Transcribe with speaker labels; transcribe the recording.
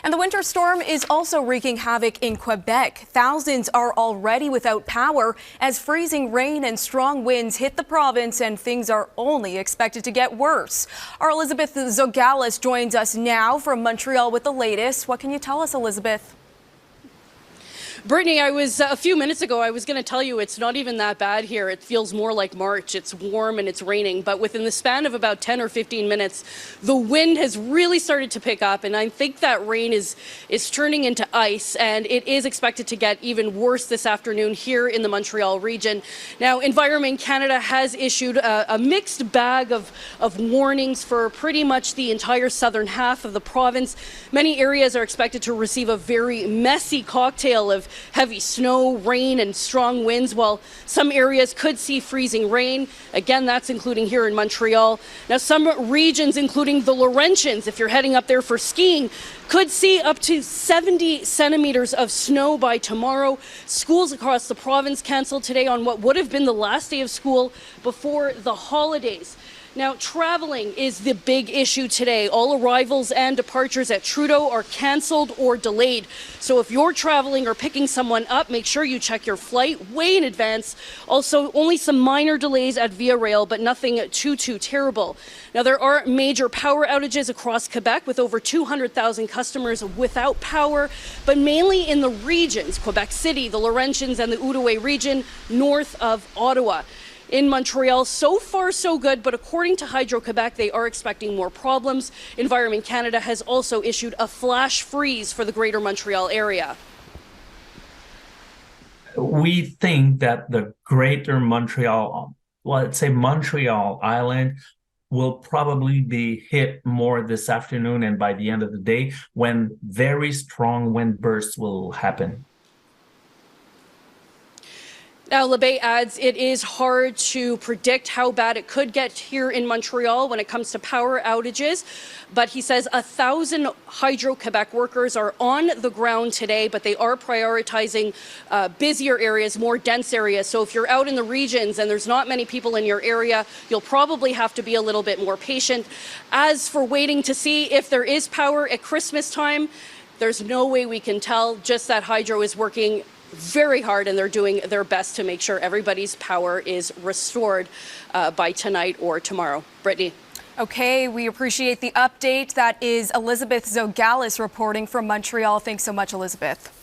Speaker 1: And the winter storm is also wreaking havoc in Quebec. Thousands are already without power as freezing rain and strong winds hit the province, and things are only expected to get worse. Our Elizabeth Zogalis joins us now from Montreal with the latest. What can you tell us, Elizabeth?
Speaker 2: Brittany, a few minutes ago, I was going to tell you it's not even that bad here. It feels more like March. It's warm and it's raining. But within the span of about 10 or 15 minutes, the wind has really started to pick up. And I think that rain is turning into ice. And it is expected to get even worse this afternoon here in the Montreal region. Now, Environment Canada has issued a mixed bag of warnings for pretty much the entire southern half of the province. Many areas are expected to receive a very messy cocktail of heavy snow, rain, and strong winds, while some areas could see freezing rain. Again, that's including here in Montreal. Now, some regions, including the Laurentians, if you're heading up there for skiing, could see up to 70 centimeters of snow by tomorrow. Schools across the province canceled today on what would have been the last day of school before the holidays. Now, traveling is the big issue today. All arrivals and departures at Trudeau are canceled or delayed. So if you're traveling or picking someone up, make sure you check your flight way in advance. Also, only some minor delays at Via Rail, but nothing too terrible. Now, there are major power outages across Quebec with over 200,000 customers without power, but mainly in the regions, Quebec City, the Laurentians and the Outaouais region, north of Ottawa. In Montreal, so far so good, but according to Hydro-Québec, they are expecting more problems. Environment Canada has also issued a flash freeze for the greater Montreal area.
Speaker 3: We think that the greater Montreal, let's say Montreal Island, will probably be hit more this afternoon and by the end of the day when very strong wind bursts will happen.
Speaker 2: Now, Lebay adds it is hard to predict how bad it could get here in Montreal when it comes to power outages. But he says 1,000 Hydro-Québec workers are on the ground today, but they are prioritizing busier areas, more dense areas. So if you're out in the regions and there's not many people in your area, you'll probably have to be a little bit more patient. As for waiting to see if there is power at Christmas time, there's no way we can tell, just that Hydro is working very hard and they're doing their best to make sure everybody's power is restored by tonight or tomorrow. Brittany.
Speaker 1: Okay, we appreciate the update. That is Elizabeth Zogalis reporting from Montreal. Thanks so much, Elizabeth.